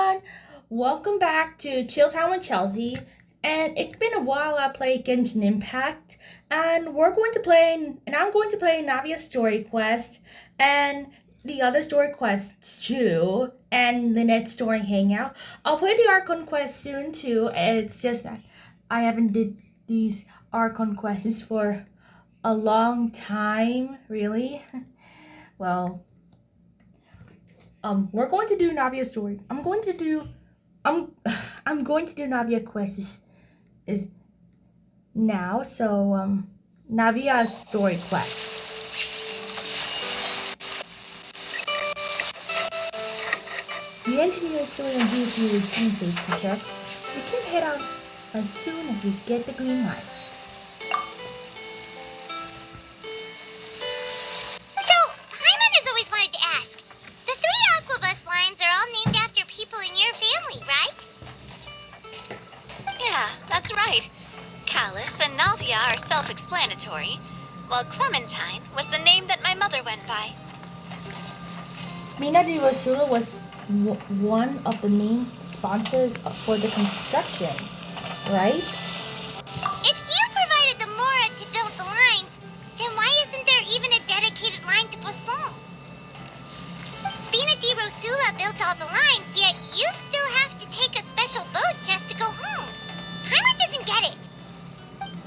everyone. Welcome back to Chill Time with Chelsea. And it's been a while I played Genshin Impact, and I'm going to play Navia's story quest and the other story quests too, and Lynette's story hangout. I'll play the Archon quest soon too. It's just that I haven't did these Archon quests for a long time, really. Well, we're going to do Navia's story. I'm I'm going to do Navia quests is now. So Navia's story quest. The engineer is doing a few routine safety checks. We can head out as soon as we get the green light. So, Paimon has always wanted to ask. The three Aquabus lines are all named after people in your family, right? Yeah, that's right. Callus and Navia are self-explanatory, while Clementine was the name that my mother went by. Spina di Rosula was one of the main sponsors for the construction, right? If you provided the Mora to build the lines, then why isn't there even a dedicated line to Poisson? Spina di Rosula built all the lines, yet you still have to take a special boat just to go home. Paimon doesn't get it.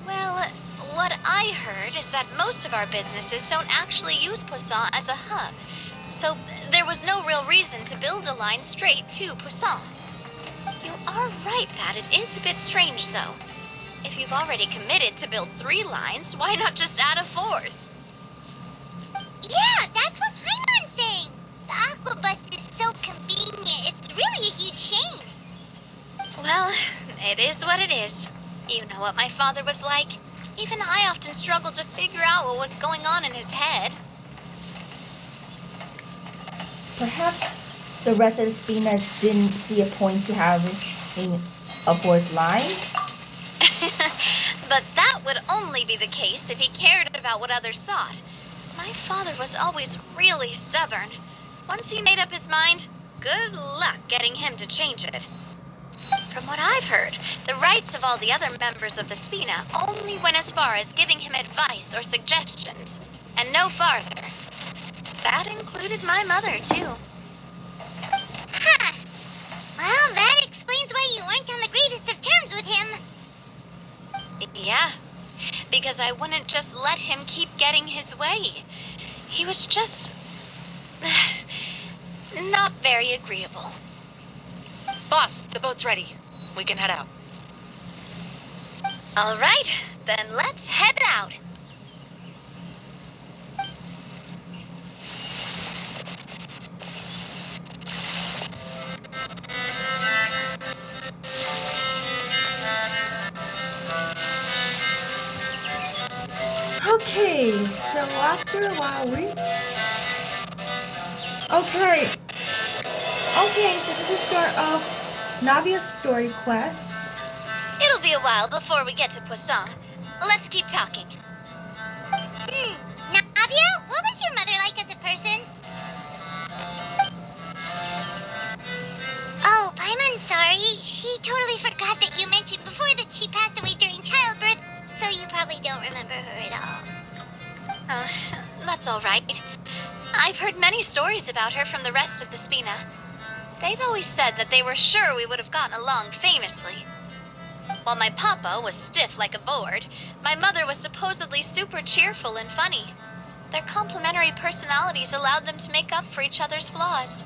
Well, what I heard is that most of our businesses don't actually use Poisson as a hub, so there was no real reason to build a line straight to Poisson. You are right that it is a bit strange, though. If you've already committed to build 3 lines, why not just add a 4th? Yeah, that's what Paimon's saying. The Aquabus is so convenient, it's really a huge shame. Well, it is what it is. You know what my father was like. Even I often struggled to figure out what was going on in his head. Perhaps the rest of the Spina didn't see a point to having a 4th line. But that would only be the case if he cared about what others thought. My father was always really stubborn. Once he made up his mind, good luck getting him to change it. From what I've heard, the rights of all the other members of the Spina only went as far as giving him advice or suggestions, and no farther. That included my mother, too. Huh. Well, that explains why you weren't on the greatest of terms with him. Yeah, because I wouldn't just let him keep getting his way. He was just not very agreeable. Boss, the boat's ready. We can head out. All right, then let's head out. Okay, so after a while Okay, so this is start of Navia's story quest. It'll be a while before we get to Poisson. Let's keep talking. Navia, what was your mother like as a person? Oh, Paimon, sorry. She totally forgot that you mentioned before that she passed away during childbirth, so you probably don't remember her at all. That's all right. I've heard many stories about her from the rest of the Spina. They've always said that they were sure we would have gotten along famously. While my papa was stiff like a board, my mother was supposedly super cheerful and funny. Their complementary personalities allowed them to make up for each other's flaws.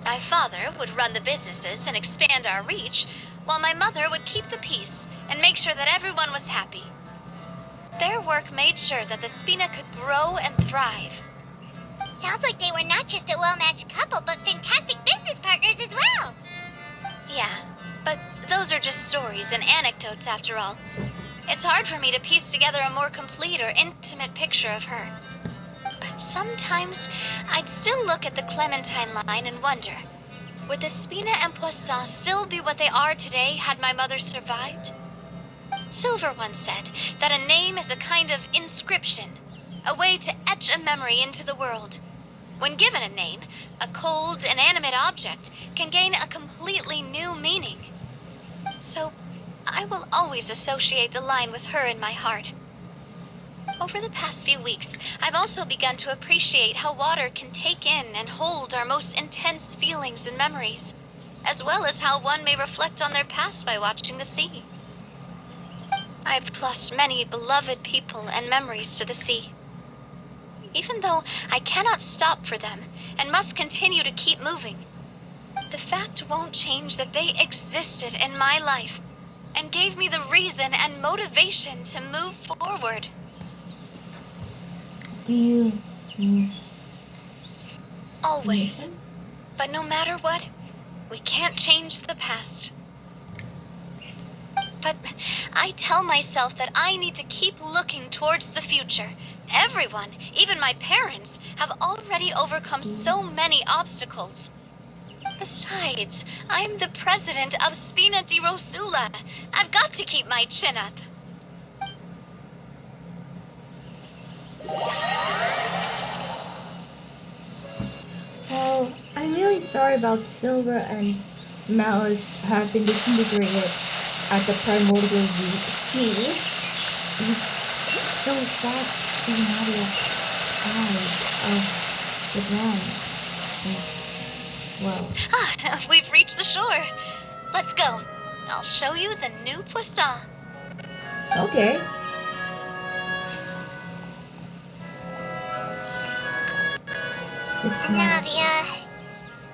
My father would run the businesses and expand our reach, while my mother would keep the peace and make sure that everyone was happy. Their work made sure that the Spina could grow and thrive. Sounds like they were not just a well-matched couple, but fantastic business partners as well. Yeah, but those are just stories and anecdotes after all. It's hard for me to piece together a more complete or intimate picture of her. But sometimes I'd still look at the Clementine line and wonder, would the Spina and Poisson still be what they are today had my mother survived? Silver once said that a name is a kind of inscription, a way to etch a memory into the world. When given a name, a cold, inanimate object can gain a completely new meaning. So, I will always associate the line with her in my heart. Over the past few weeks, I've also begun to appreciate how water can take in and hold our most intense feelings and memories, as well as how one may reflect on their past by watching the sea. I've lost many beloved people and memories to the sea. Even though I cannot stop for them and must continue to keep moving, the fact won't change that they existed in my life and gave me the reason and motivation to move forward. Do you Always. But no matter what, we can't change the past. But I tell myself that I need to keep looking towards the future. Everyone, even my parents, have already overcome so many obstacles. Besides, I'm the president of Spina di Rosula. I've got to keep my chin up. Well, I'm really sorry about Silver and Malice have been disintegrated at the primordial sea. It's so sad to see Navia out of the ground since, well... We've reached the shore. Let's go. I'll show you the new poisson. Okay. It's not... Navia,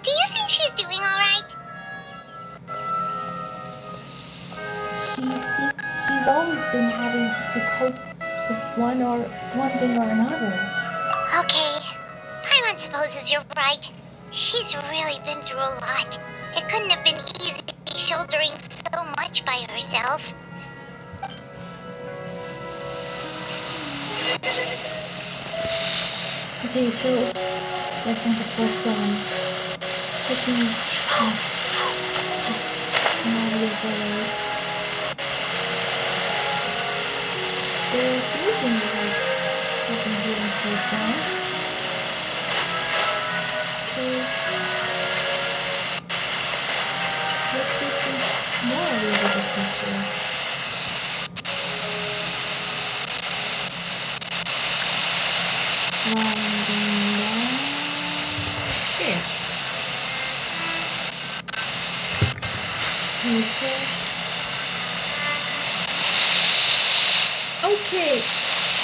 do you think she's doing alright? She's always been having to cope with one thing or another. Okay, Paimon supposes you're right. She's really been through a lot. It couldn't have been easy shouldering so much by herself. Okay, so let's into Poisson. Checking if Navia's alright. There are a few changes I haven't here in Poisson. So let's see some more of these other features. There. Okay, so... Okay,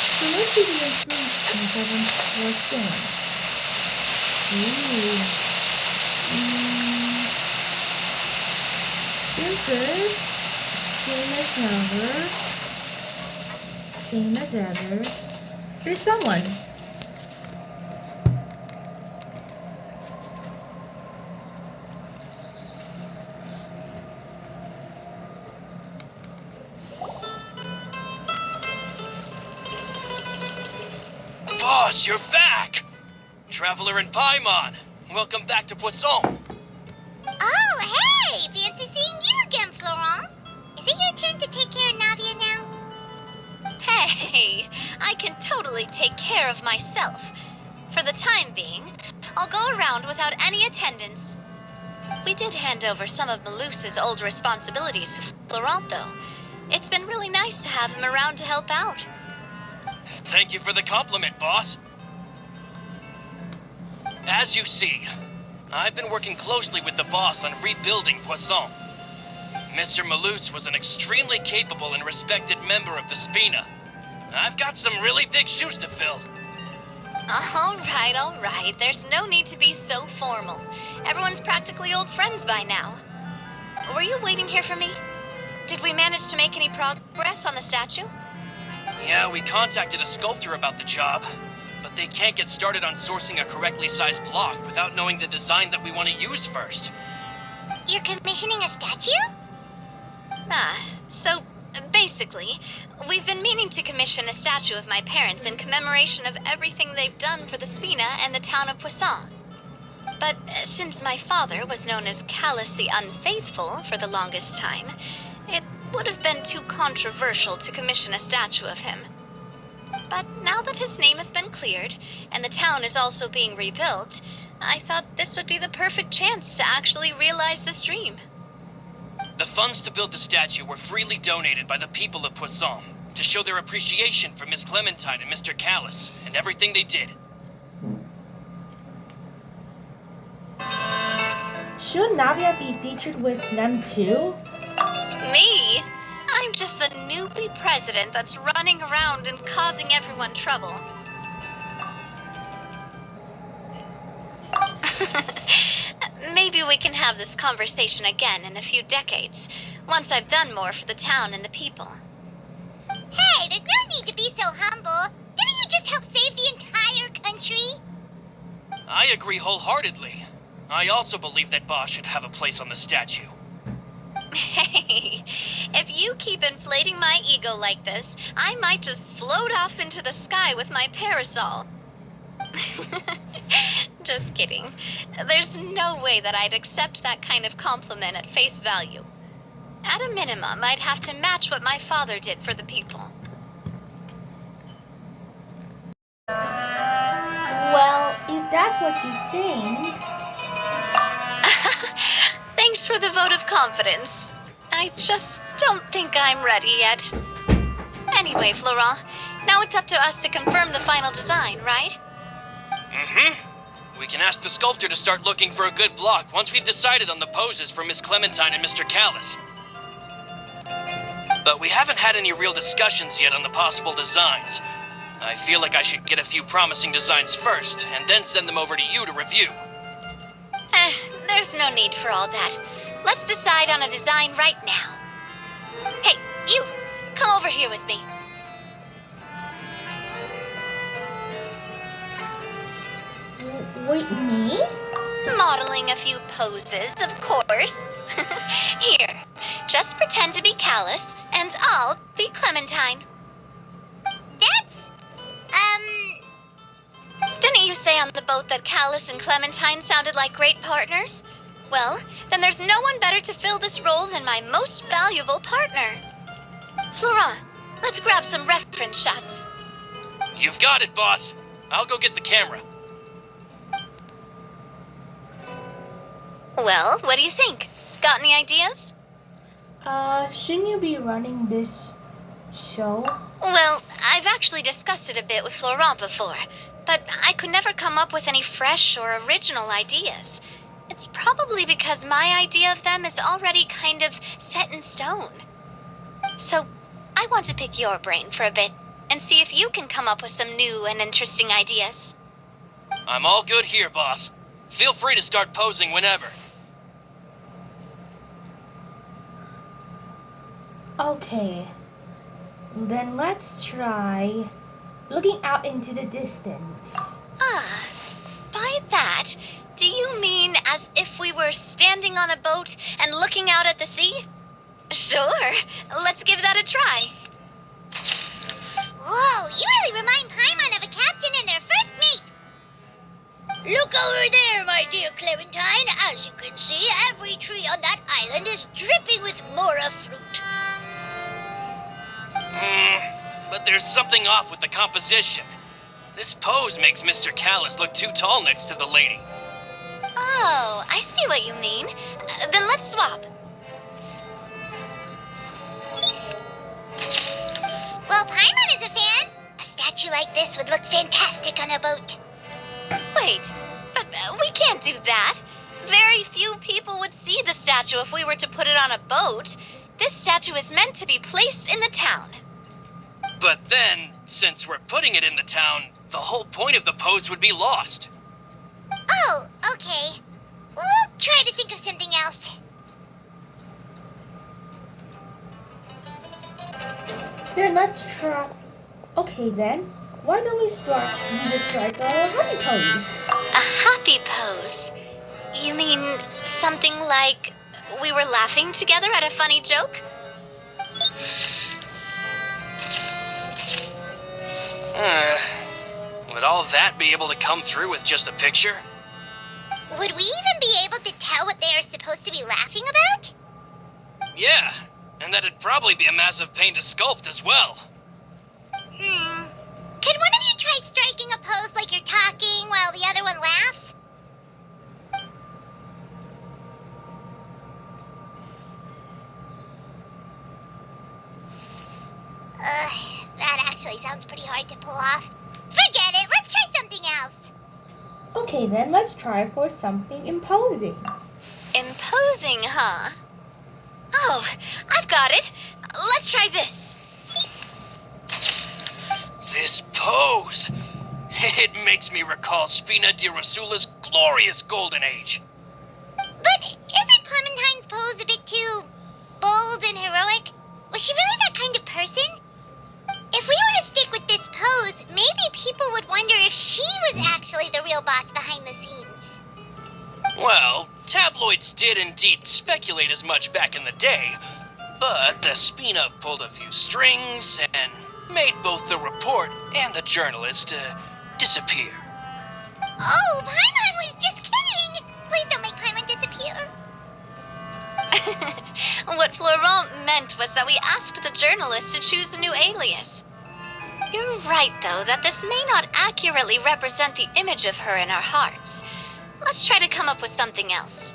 so let's see the improvements of Poisson. Ooh. Still good. Same as ever. There's someone. Boss, you're back! Traveler and Paimon, welcome back to Poisson. Oh, hey! Fancy seeing you again, Florent. Is it your turn to take care of Navia now? Hey, I can totally take care of myself. For the time being, I'll go around without any attendance. We did hand over some of Malus's old responsibilities to Florent, though. It's been really nice to have him around to help out. Thank you for the compliment, boss. As you see, I've been working closely with the boss on rebuilding Poisson. Mr. Malus was an extremely capable and respected member of the Spina. I've got some really big shoes to fill. All right. There's no need to be so formal. Everyone's practically old friends by now. Were you waiting here for me? Did we manage to make any progress on the statue? Yeah, we contacted a sculptor about the job, but they can't get started on sourcing a correctly sized block without knowing the design that we want to use first. You're commissioning a statue? So basically, we've been meaning to commission a statue of my parents in commemoration of everything they've done for the Spina and the town of Poisson. But since my father was known as Callous the Unfaithful for the longest time, it would have been too controversial to commission a statue of him. But now that his name has been cleared, and the town is also being rebuilt, I thought this would be the perfect chance to actually realize this dream. The funds to build the statue were freely donated by the people of Poisson to show their appreciation for Miss Clementine and Mr. Callis and everything they did. Should Navia be featured with them too? Me? I'm just the newbie president that's running around and causing everyone trouble. Maybe we can have this conversation again in a few decades, once I've done more for the town and the people. Hey, there's no need to be so humble. Didn't you just help save the entire country? I agree wholeheartedly. I also believe that Boss should have a place on the statue. Hey, if you keep inflating my ego like this, I might just float off into the sky with my parasol. Just kidding. There's no way that I'd accept that kind of compliment at face value. At a minimum, I'd have to match what my father did for the people. Well, if that's what you think... Thanks for the vote of confidence. I just don't think I'm ready yet. Anyway, Florent, now it's up to us to confirm the final design, right? We can ask the sculptor to start looking for a good block once we've decided on the poses for Miss Clementine and Mr. Callis. But we haven't had any real discussions yet on the possible designs. I feel like I should get a few promising designs first, and then send them over to you to review. There's no need for all that. Let's decide on a design right now. Hey, you! Come over here with me. Wait, me? Modeling a few poses, of course. Here, just pretend to be Callis, and I'll be Clementine. That's... Didn't you say on the boat that Callis and Clementine sounded like great partners? Well, then there's no one better to fill this role than my most valuable partner. Florent, let's grab some reference shots. You've got it, boss. I'll go get the camera. Well, what do you think? Got any ideas? Shouldn't you be running this show? Well, I've actually discussed it a bit with Florent before, but I could never come up with any fresh or original ideas. It's probably because my idea of them is already kind of set in stone. So, I want to pick your brain for a bit and see if you can come up with some new and interesting ideas. I'm all good here, boss. Feel free to start posing whenever. Okay. Then let's try looking out into the distance. Ah, by that, do you mean as if we were standing on a boat and looking out at the sea? Sure, let's give that a try. Whoa, you really remind Paimon of a captain and their first mate. Look over there, my dear Clementine. As you can see, every tree on that island is dripping with mora fruit. But there's something off with the composition. This pose makes Mr. Callis look too tall next to the lady. Oh, I see what you mean. Then let's swap. Well, Paimon is a fan. A statue like this would look fantastic on a boat. Wait, but we can't do that. Very few people would see the statue if we were to put it on a boat. This statue is meant to be placed in the town. But then, since we're putting it in the town, the whole point of the pose would be lost. Oh, okay. We'll try to think of something else. Then let's try... Okay then, why don't we just strike a happy pose? A happy pose? You mean something like we were laughing together at a funny joke? Would all that be able to come through with just a picture? Would we even be able to tell what they are supposed to be laughing about? Yeah, and that'd probably be a massive pain to sculpt as well. striking a pose like you're talking while the other one laughs? That actually sounds pretty hard to pull off. Forget it, let's try something else. Okay, then let's try for something imposing. Imposing, huh? Oh, I've got it. Let's try this. This pose! It makes me recall Spina di Rosula's glorious golden age. But isn't Clementine's pose a bit too bold and heroic? Was she really that kind of person? If we were to stick with this pose, maybe people would wonder if she was actually the real boss behind the scenes. Well, tabloids did indeed speculate as much back in the day, but the Spina pulled a few strings and made both the report and the journalist disappear. Oh, Paimon was just kidding! Please don't make Paimon disappear. What Florent meant was that we asked the journalist to choose a new alias. You're right, though, that this may not accurately represent the image of her in our hearts. Let's try to come up with something else.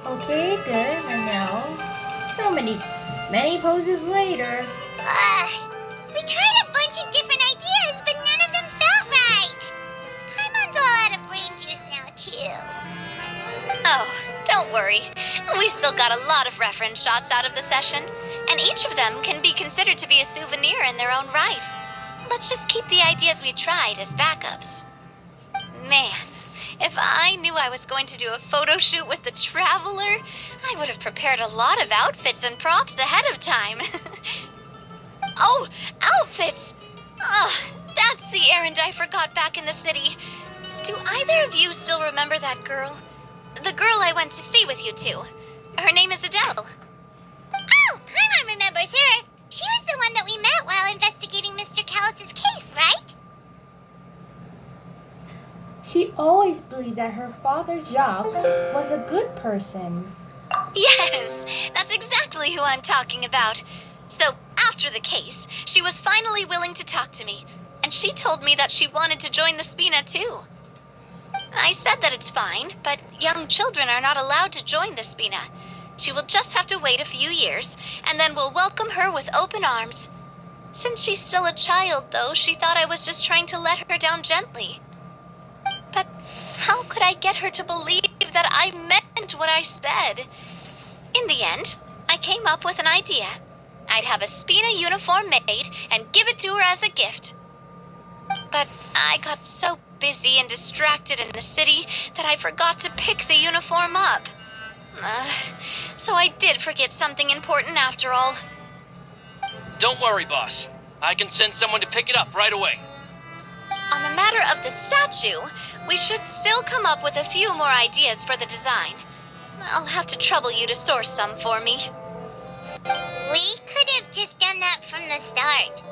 Okay, good. And now, so many poses later. We tried a bunch of different ideas, but none of them felt right. Paimon's all out of brain juice now, too. Oh, don't worry. We still got a lot of reference shots out of the session, and each of them can be considered to be a souvenir in their own right. Let's just keep the ideas we tried as backups. Man, if I knew I was going to do a photo shoot with the Traveler, I would have prepared a lot of outfits and props ahead of time. Oh, outfits! That's the errand I forgot back in the city. Do either of you still remember that girl? The girl I went to see with you two. Her name is Adele. Oh, Paimon remembers her. She was the one that we met while investigating Mr. Callus's case, right? She always believed that her father, Jacques, was a good person. Yes, that's exactly who I'm talking about. So, after the case, she was finally willing to talk to me, and she told me that she wanted to join the Spina too. I said that it's fine, but young children are not allowed to join the Spina. She will just have to wait a few years, and then we'll welcome her with open arms. Since she's still a child, though, she thought I was just trying to let her down gently. But how could I get her to believe that I meant what I said? In the end, I came up with an idea. I'd have a Spina uniform made and give it to her as a gift. But I got so busy and distracted in the city that I forgot to pick the uniform up. So I did forget something important after all. Don't worry, boss. I can send someone to pick it up right away. On the matter of the statue, we should still come up with a few more ideas for the design. I'll have to trouble you to source some for me. We could have just done that from the start.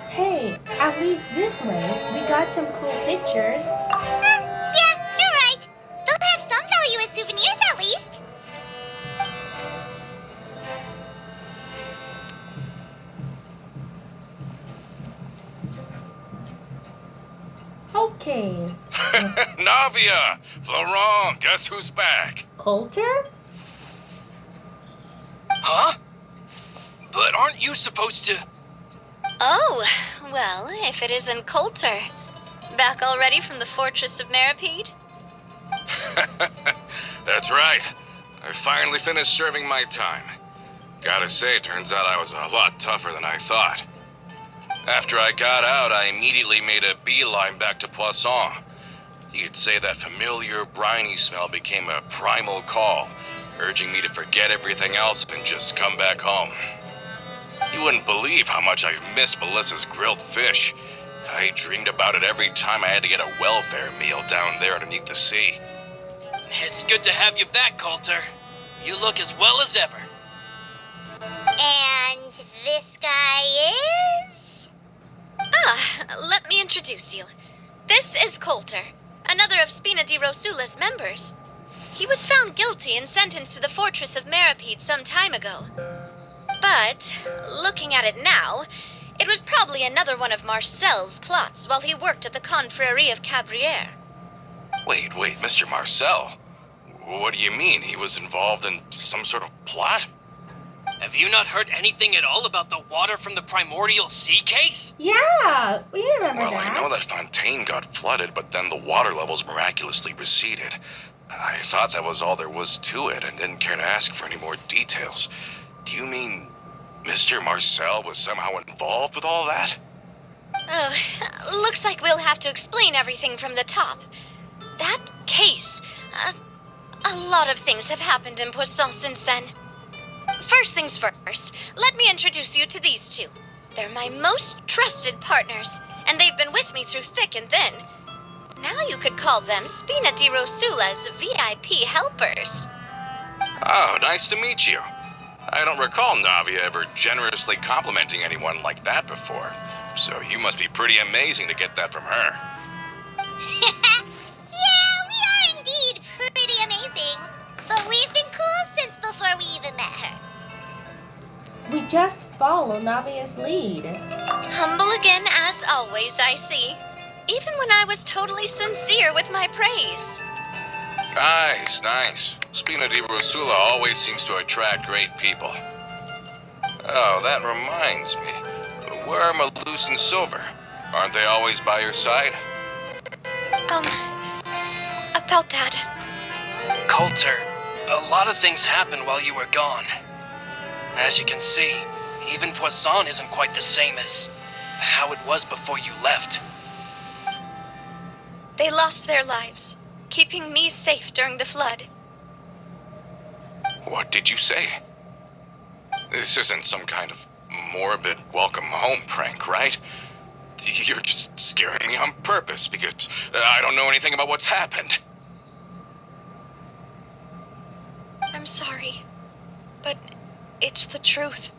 Hey, at least this way, we got some cool pictures. Yeah, you're right. They'll have some value as souvenirs at least. Okay. Navia! Florent, guess who's back? Coulter? Huh? But aren't you supposed to... Oh, well, if it isn't Coulter. Back already from the Fortress of Meripede? That's right. I finally finished serving my time. Gotta say, turns out I was a lot tougher than I thought. After I got out, I immediately made a beeline back to Poisson. You could say that familiar, briny smell became a primal call, urging me to forget everything else and just come back home. You wouldn't believe how much I've missed Melissa's grilled fish. I dreamed about it every time I had to get a welfare meal down there underneath the sea. It's good to have you back, Coulter. You look as well as ever. And this guy is? Let me introduce you. This is Coulter, another of Spina di Rosula's members. He was found guilty and sentenced to the fortress of Meripede some time ago. But, looking at it now, it was probably another one of Marcel's plots while he worked at the Confrérie of Cabrières. Wait, Mr. Marcel. What do you mean? He was involved in some sort of plot? Have you not heard anything at all about the water from the primordial sea case? Yeah, we remember Well, that. I know that Fontaine got flooded, but then the water levels miraculously receded. I thought that was all there was to it and didn't care to ask for any more details. Do you mean Mr. Marcel was somehow involved with all that? Oh, looks like we'll have to explain everything from the top. That case, a lot of things have happened in Poisson since then. First things first, let me introduce you to these two. They're my most trusted partners, and they've been with me through thick and thin. Now you could call them Spina di Rosula's VIP helpers. Oh, nice to meet you. I don't recall Navia ever generously complimenting anyone like that before. So you must be pretty amazing to get that from her. Yeah, we are indeed pretty amazing. But we've been cool since before we even met her. We just follow Navia's lead. Humble again as always, I see. Even when I was totally sincere with my praise. Nice. Spina di Rosula always seems to attract great people. Oh, that reminds me. Where are Malus and Silver? Aren't they always by your side? About that. Coulter, a lot of things happened while you were gone. As you can see, even Poisson isn't quite the same as how it was before you left. They lost their lives, keeping me safe during the flood. What did you say? This isn't some kind of morbid welcome home prank, right? You're just scaring me on purpose because I don't know anything about what's happened. I'm sorry, but it's the truth.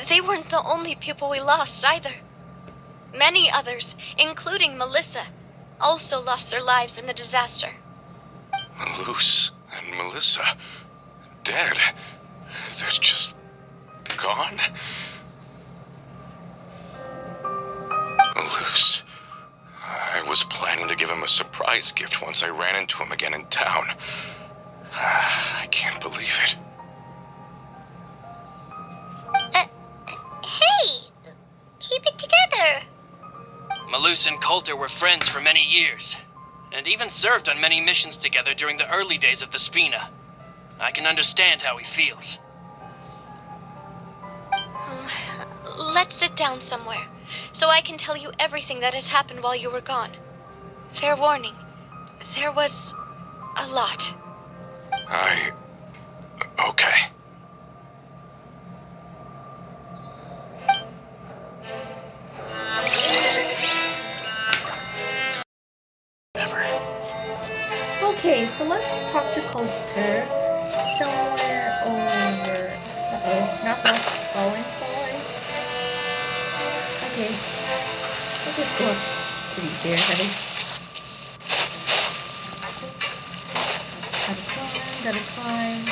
They weren't the only people we lost either. Many others, including Melissa, also lost their lives in the disaster. Malus and Melissa, dead. They're just gone? Malus. I was planning to give him a surprise gift once I ran into him again in town. I can't believe it. Hey! Keep it together! Malus and Coulter were friends for many years, and even served on many missions together during the early days of the Spina. I can understand how he feels. Let's sit down somewhere, so I can tell you everything that has happened while you were gone. Fair warning, there was a lot. Okay. Okay, so let's talk to Coulter somewhere over. Not falling. Okay, let's just go up to these stairs, I think. Gotta climb.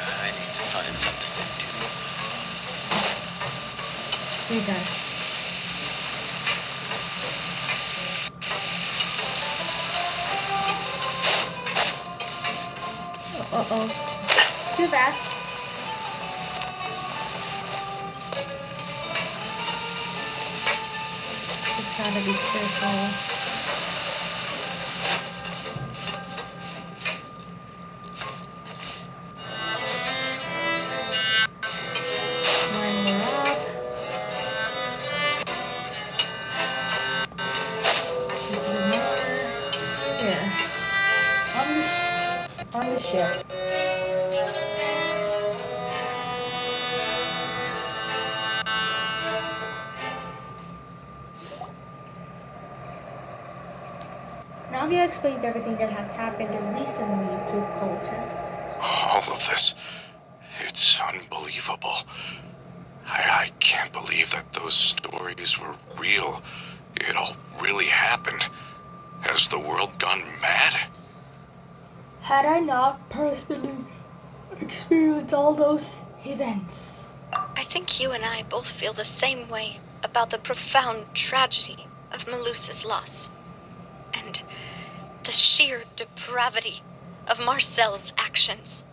I need to find something to do. Here you go. Uh-oh. Too fast. Just gotta be careful. Climb up. Just a bit more. There. On the ship. Navia explains everything that has happened recently to Coulter. All of this. It's unbelievable. I can't believe that those stories were real. It all really happened. Has the world gone mad? Had I not personally experienced all those events? I think you and I both feel the same way about the profound tragedy of Melusa's loss. And the sheer depravity of Marcel's actions.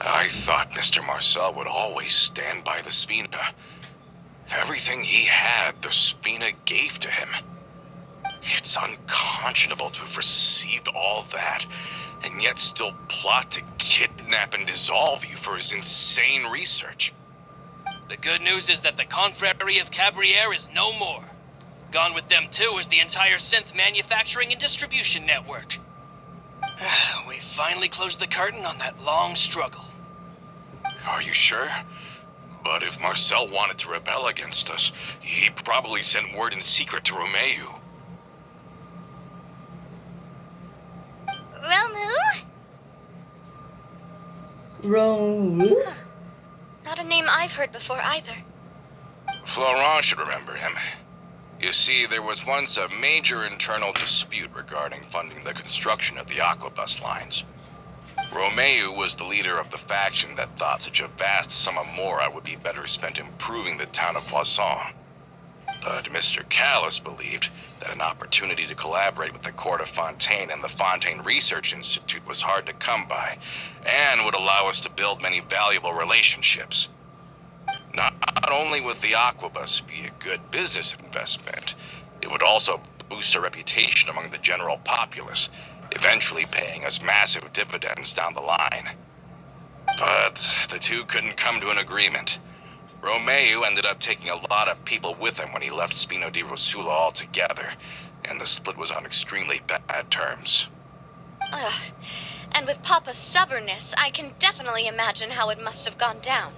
I thought Mr. Marcel would always stand by the Spina. Everything he had, the Spina gave to him. It's unconscionable to have received all that, and yet still plot to kidnap and dissolve you for his insane research. The good news is that the Confrérie of Cabriere is no more. Gone with them too is the entire synth manufacturing and distribution network. We finally closed the curtain on that long struggle. Are you sure? But if Marcel wanted to rebel against us, he probably sent word in secret to Romeu. Romu? Not a name I've heard before either. Florent should remember him. You see, there was once a major internal dispute regarding funding the construction of the Aquabus lines. Romeu was the leader of the faction that thought such a vast sum of mora would be better spent improving the town of Poisson. But Mr. Callis believed that an opportunity to collaborate with the Court of Fontaine and the Fontaine Research Institute was hard to come by, and would allow us to build many valuable relationships. Not only would the Aquabus be a good business investment, it would also boost our reputation among the general populace, eventually paying us massive dividends down the line. But the two couldn't come to an agreement. Romeu ended up taking a lot of people with him when he left Spino di Rosula altogether, and the split was on extremely bad terms. Ugh. And with Papa's stubbornness, I can definitely imagine how it must have gone down.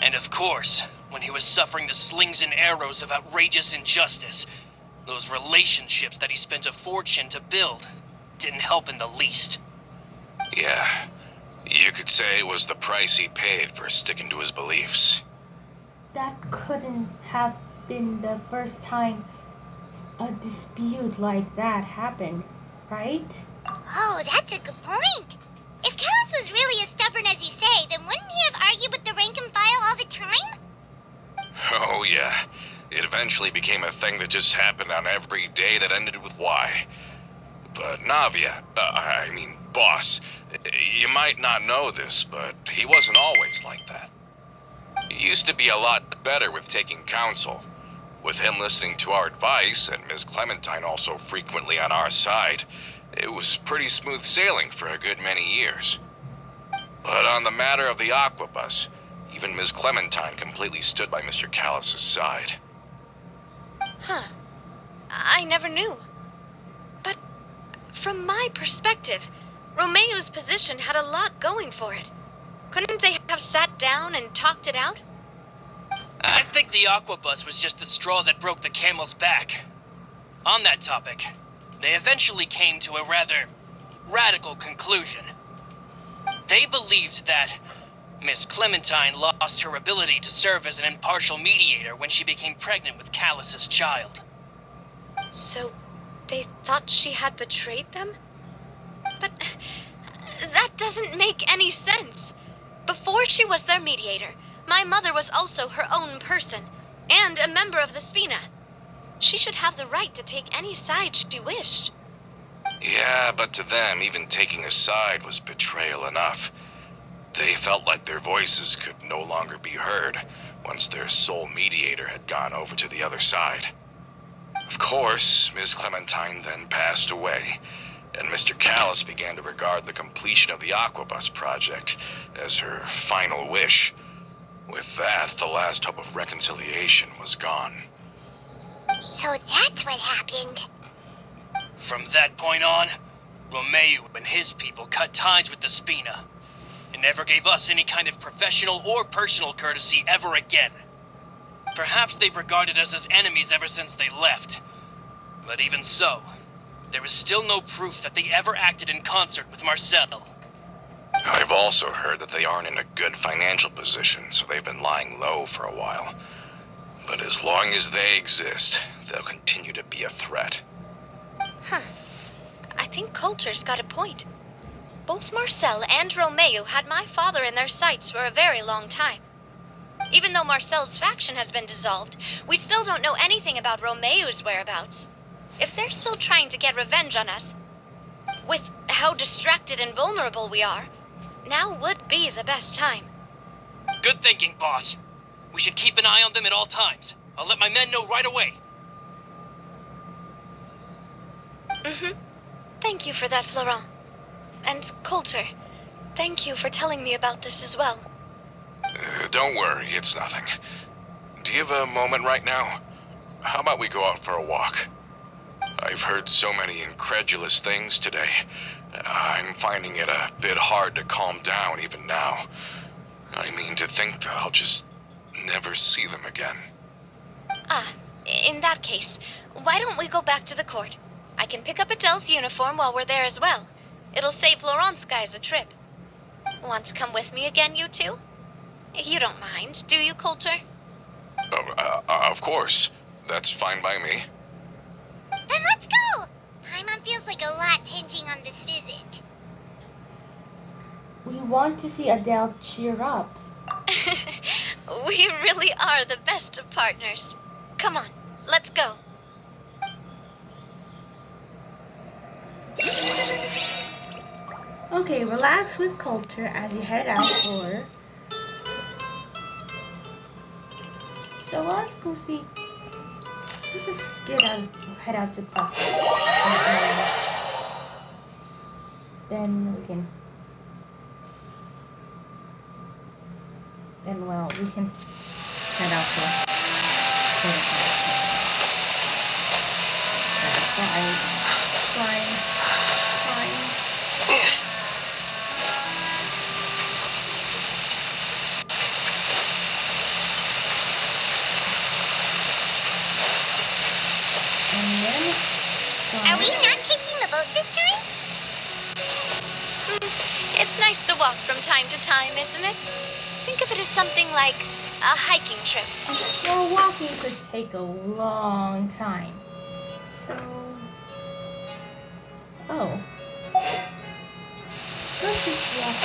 And of course, when he was suffering the slings and arrows of outrageous injustice, those relationships that he spent a fortune to build didn't help in the least. Yeah, you could say it was the price he paid for sticking to his beliefs. That couldn't have been the first time a dispute like that happened, right? Oh, that's a good point. If Callis was really as stubborn as you say, then wouldn't he have argued with the rank and file all the time? Oh yeah, it eventually became a thing that just happened on every day that ended with Y. But Navia, boss, you might not know this, but he wasn't always like that. He used to be a lot better with taking counsel. With him listening to our advice, and Ms. Clementine also frequently on our side, it was pretty smooth sailing for a good many years. But on the matter of the Aquabus, even Ms. Clementine completely stood by Mr. Callis' side. Huh. I never knew. But from my perspective, Romeu's position had a lot going for it. Couldn't they have sat down and talked it out? I think the Aquabus was just the straw that broke the camel's back. On that topic, they eventually came to a rather radical conclusion. They believed that Miss Clementine lost her ability to serve as an impartial mediator when she became pregnant with Callis's child. So, they thought she had betrayed them? But that doesn't make any sense. Before she was their mediator, my mother was also her own person, and a member of the Spina. She should have the right to take any side she wished. Yeah, but to them, even taking a side was betrayal enough. They felt like their voices could no longer be heard once their sole mediator had gone over to the other side. Of course, Ms. Clementine then passed away, and Mr. Callis began to regard the completion of the Aquabus project as her final wish. With that, the last hope of reconciliation was gone. So that's what happened. From that point on, Romeu and his people cut ties with the Spina, and never gave us any kind of professional or personal courtesy ever again. Perhaps they've regarded us as enemies ever since they left. But even so, there is still no proof that they ever acted in concert with Marcel. I've also heard that they aren't in a good financial position, so they've been lying low for a while. But as long as they exist, they'll continue to be a threat. Huh. I think Coulter's got a point. Both Marcel and Romeo had my father in their sights for a very long time. Even though Marcel's faction has been dissolved, we still don't know anything about Romeo's whereabouts. If they're still trying to get revenge on us, with how distracted and vulnerable we are, now would be the best time. Good thinking, boss. We should keep an eye on them at all times. I'll let my men know right away. Thank you for that, Florent. And Coulter, thank you for telling me about this as well. Don't worry, it's nothing. Do you have a moment right now? How about we go out for a walk? I've heard so many incredulous things today. I'm finding it a bit hard to calm down even now. I mean, to think that I'll just never see them again. In that case, why don't we go back to the court? I can pick up Adele's uniform while we're there as well. It'll save Laurent's guys a trip. Want to come with me again, you two? You don't mind, do you, Coulter? Of course. That's fine by me. Then let's go! Paimon feels like a lot's hinging on this visit. We want to see Adele cheer up. We really are the best of partners. Come on, let's go. Okay, relax with Coulter as you head out for... So let's go see... Let's just head out to park. Then we can... Then, well, we can head out for... Fine. Are we not taking the boat this time? It's nice to walk from time to time, isn't it? Think of it as something like a hiking trip. Well, walking could take a long time. So... Oh. Let's just walk.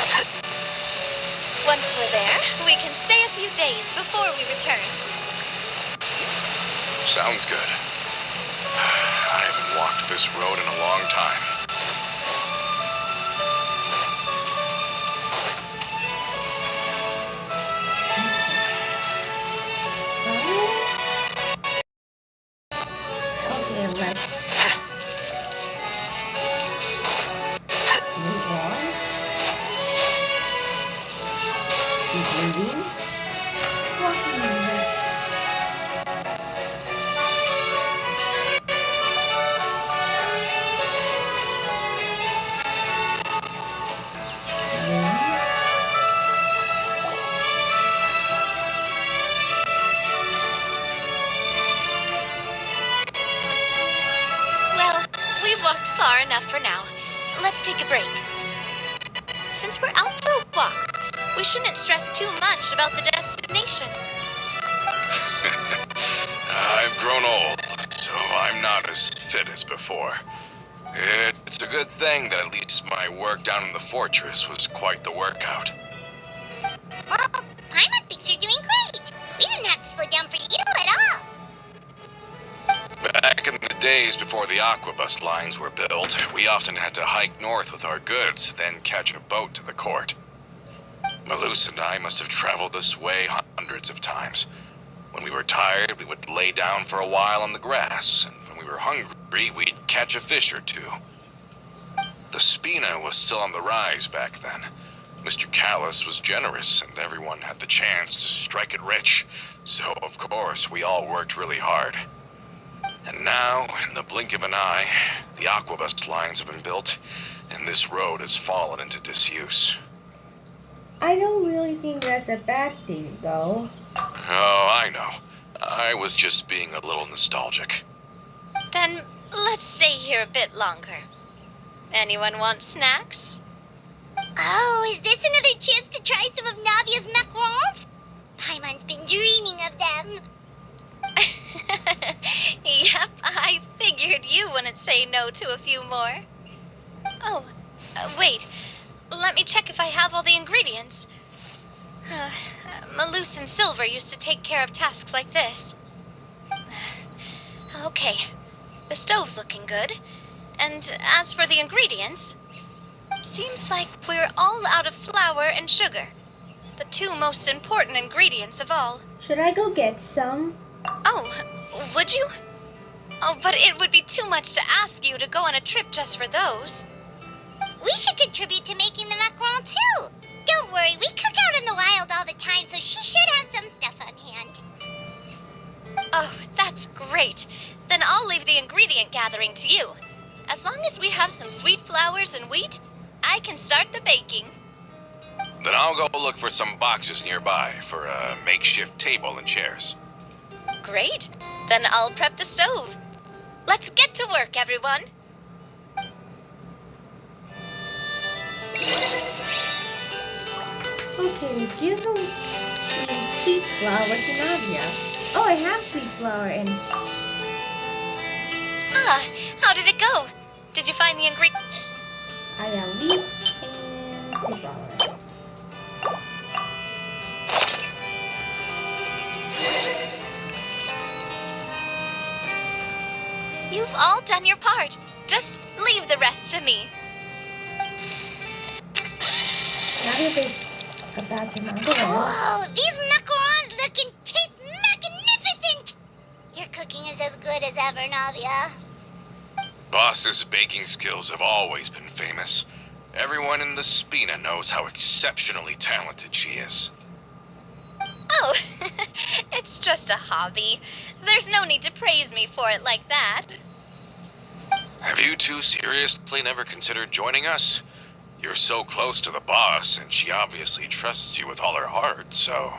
Once we're there, we can stay a few days before we return. Sounds good. I haven't walked this road in a long time. Okay, let's move on. Keep moving. Walking is very... Well, we've walked far enough for now. Let's take a break. Since we're out for a walk, we shouldn't stress too much about the destination. I've grown old, so I'm not as fit as before. It's a good thing that at least my work down in the fortress was quite the workout. Well, Paimon thinks you're doing great. We didn't have to slow down for you at all. Back in the days before the aquabus lines were built, we often had to hike north with our goods, then catch a boat to the court. Malus and I must have traveled this way hundreds of times. When we were tired, we would lay down for a while on the grass, and when we were hungry, we'd catch a fish or two. The Spina was still on the rise back then. Mr. Callis was generous, and everyone had the chance to strike it rich. So, of course, we all worked really hard. And now, in the blink of an eye, the aquabus lines have been built, and this road has fallen into disuse. I don't really think that's a bad thing, though. Oh, I know. I was just being a little nostalgic. Then let's stay here a bit longer. Anyone want snacks? Oh, is this another chance to try some of Navia's macarons? Paimon's been dreaming of them. figured you wouldn't say no to a few more. Oh, wait. Let me check if I have all the ingredients. Maloose and Silver used to take care of tasks like this. Okay, the stove's looking good. And as for the ingredients, seems like we're all out of flour and sugar. The two most important ingredients of all. Should I go get some? Oh, would you? Oh, but it would be too much to ask you to go on a trip just for those. We should contribute to making the macaron too. Don't worry, we cook out in the wild all the time, so she should have some stuff on hand. Oh, that's great. Then I'll leave the ingredient gathering to you. As long as we have some sweet flours and wheat, I can start the baking. Then I'll go look for some boxes nearby for a makeshift table and chairs. Great. Then I'll prep the stove. Let's get to work, everyone. Okay, give the sweet flour to Navia. Oh, I have sweet flour and How did it go? Did you find the ingredients? I have wheat and sweet flour. You've all done your part. Just leave the rest to me. Navia bakes a batch of macarons. Whoa, these macarons look and taste magnificent! Your cooking is as good as ever, Navia. Boss's baking skills have always been famous. Everyone in the Spina knows how exceptionally talented she is. Oh, it's just a hobby. There's no need to praise me for it like that. Have you two seriously never considered joining us? You're so close to the boss, and she obviously trusts you with all her heart, so...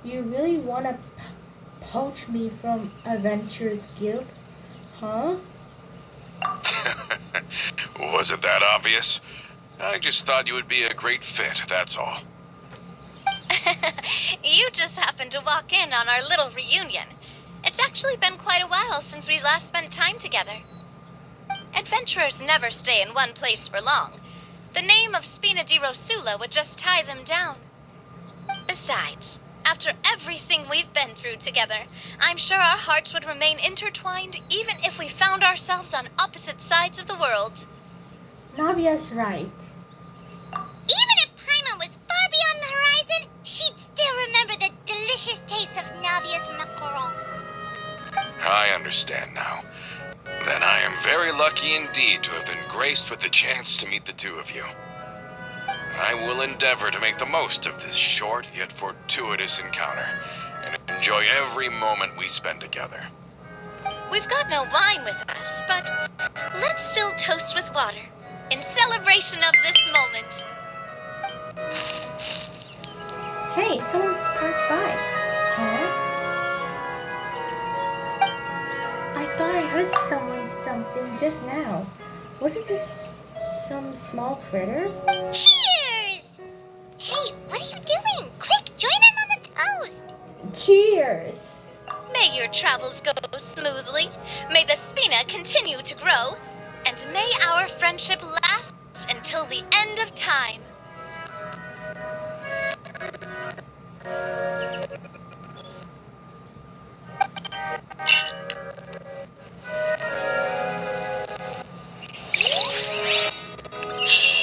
You really want to poach me from Adventurers Guild? Huh? Was it that obvious? I just thought you would be a great fit, that's all. You just happened to walk in on our little reunion. It's actually been quite a while since we last spent time together. Adventurers never stay in one place for long. The name of Spina di Rosula would just tie them down. Besides, after everything we've been through together, I'm sure our hearts would remain intertwined even if we found ourselves on opposite sides of the world. Navia's right. Even if Paimon was far beyond the horizon, she'd still remember the delicious taste of Navia's macaron. I understand now. Then I am very lucky indeed to have been graced with the chance to meet the two of you. I will endeavor to make the most of this short yet fortuitous encounter and enjoy every moment we spend together. We've got no wine with us, but let's still toast with water in celebration of this moment. Hey, someone passed by. Huh? I thought I heard something just now. Was it just some small critter? Cheers! Hey, what are you doing? Quick, join in on the toast! Cheers! May your travels go smoothly, may the Spina continue to grow, and may our friendship last until the end of time.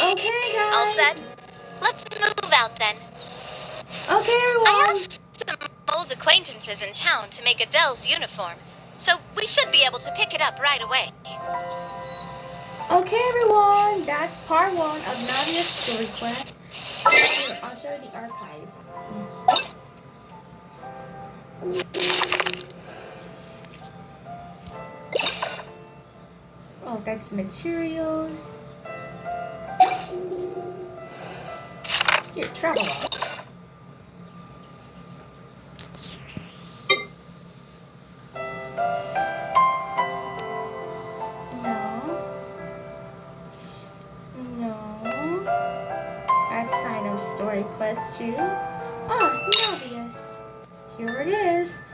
Okay, guys. All set? Let's move out then. Okay, everyone. I asked some old acquaintances in town to make Adele's uniform, so we should be able to pick it up right away. Okay, everyone. That's part 1 of Navia's story quest. I'll show you the archive. Oh, that's materials. Here, travel log. No. That's sign of story quest 2. Oh, Navia's. Here it is.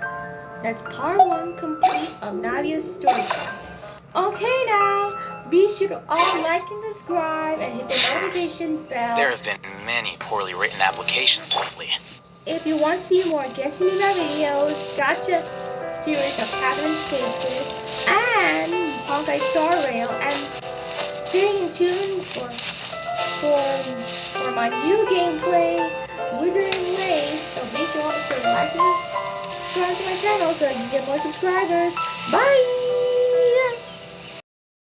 That's part 1 complete of Navia's story quest. Okay now, be sure to all like and subscribe and hit the notification bell. There have been many poorly written applications lately. If you want to see more Genshin Navia videos, gotcha series of Catherine's cases, and Honkai Star Rail, and stay in tune for my new gameplay, Withering Race. So be sure to like and subscribe to my channel so you can get more subscribers. Bye!